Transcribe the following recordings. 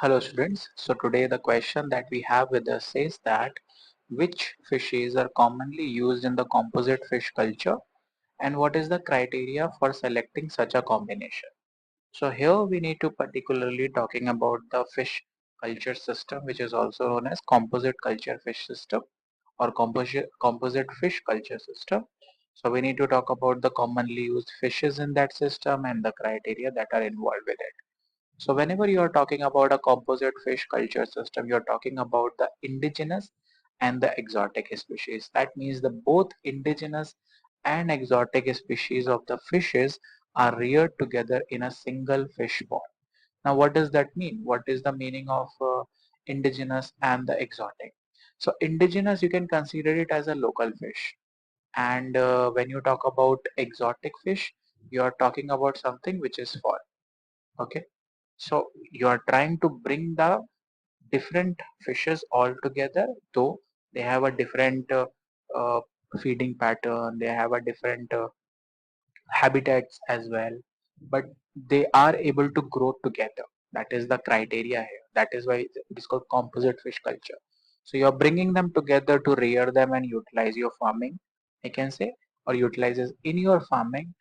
Hello students. So today the question that we have with us says that which fishes are commonly used in the composite fish culture and what is the criteria for selecting such a combination. So here we need to particularly talking about the fish culture system, which is also known as composite culture fish system or composite fish culture system. So we need to talk about the commonly used fishes in that system and the criteria that are involved with it. So whenever you are talking about a composite fish culture system, you're talking about the indigenous and the exotic species. That means the both indigenous and exotic species of the fishes are reared together in a single fish pond. Now what does that mean? What is the meaning of indigenous and the exotic? So indigenous, you can consider it as a local fish. And when you talk about exotic fish, you are talking about something which is foreign. Okay. So you are trying to bring the different fishes all together, though they have a different uh, feeding pattern, they have a different habitats as well, but they are able to grow together. That is the criteria here. That is why it is called composite fish culture. So you are bringing them together to rear them and utilize your farming, I can say, or utilizes in your farming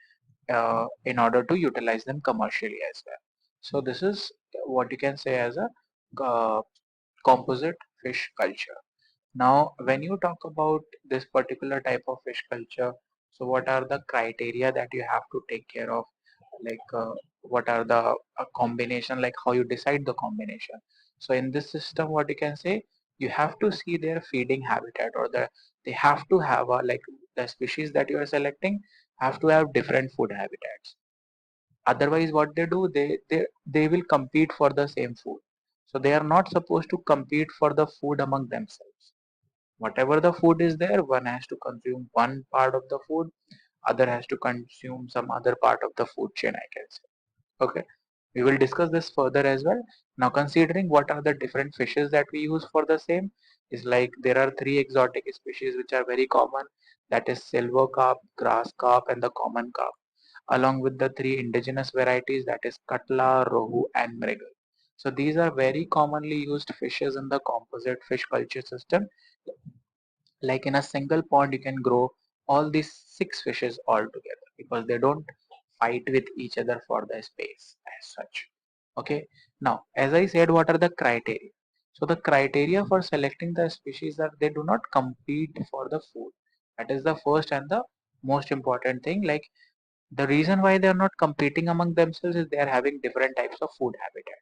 in order to utilize them commercially as well. So this is what you can say as a uh, composite fish culture. Now, when you talk about this particular type of fish culture, so what are the criteria that you have to take care of? Like, what are the combination, like how you decide the combination? So in this system, what you can say, you have to see their feeding habitat or they have to have a, like the species that you are selecting have to have different food habitats. Otherwise what they do, they will compete for the same food. So they are not supposed to compete for the food among themselves. Whatever the food is there, one has to consume one part of the food, other has to consume some other part of the food chain, I can say. Okay, we will discuss this further as well. Now considering what are the different fishes that we use for the same, is like there are three exotic species which are very common, that is silver carp, grass carp and the common carp, along with the three indigenous varieties, that is Katla, Rohu and Mrigal. So these are very commonly used fishes in the composite fish culture system. Like in a single pond you can grow all these six fishes all together because they don't fight with each other for the space as such. Okay. Now, as I said, what are the criteria? So the criteria for selecting the species are they do not compete for the food. That is the first and the most important thing. Like the reason why they are not competing among themselves is they are having different types of food habitat.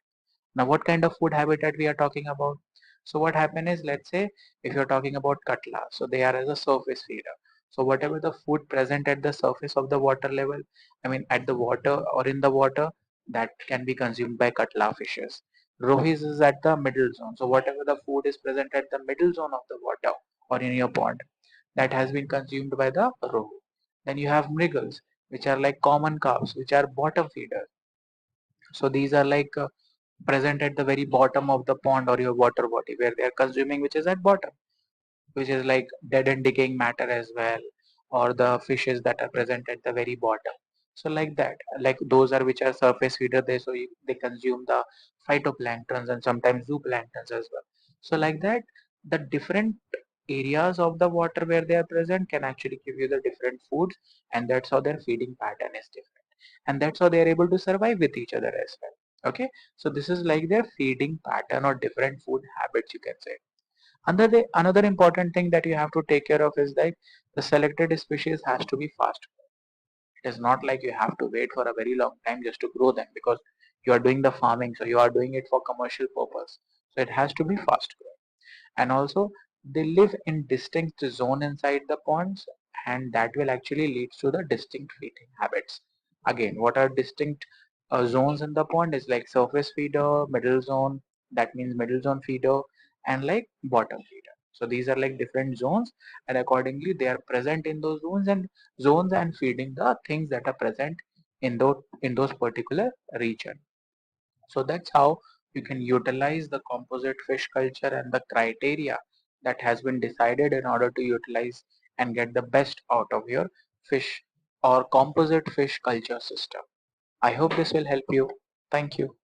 Now what kind of food habitat we are talking about? So what happen is, let's say if you're talking about Katla, so they are as a surface feeder. So whatever the food present at the surface of the water level, I mean at the water or in the water, that can be consumed by Katla fishes. Rohis is at the middle zone. So whatever the food is present at the middle zone of the water or in your pond, that has been consumed by the Rohu. Then you have Mrigals, which are like common carps, which are bottom feeders. So these are like present at the very bottom of the pond or your water body where they are consuming, which is at bottom, which is like dead and decaying matter as well, or the fishes that are present at the very bottom. So like that, like those are which are surface feeder, they consume the phytoplanktons and sometimes zooplanktons as well. So like that, the different areas of the water where they are present can actually give you the different foods, and that's how their feeding pattern is different, and that's how they are able to survive with each other as well. Okay, so this is like their feeding pattern or different food habits, you can say. Another important thing that you have to take care of is like the selected species has to be fast. It is not like you have to wait for a very long time just to grow them because you are doing the farming, so you are doing it for commercial purpose. So it has to be fast growing. And also they live in distinct zone inside the ponds, and that will actually lead to the distinct feeding habits. Again, what are distinct zones in the pond is like surface feeder, middle zone, that means middle zone feeder, and like bottom feeder. So these are like different zones, and accordingly they are present in those zones and feeding the things that are present in those particular region. So that's how you can utilize the composite fish culture and the criteria that has been decided in order to utilize and get the best out of your fish or composite fish culture system. I hope this will help you. Thank you.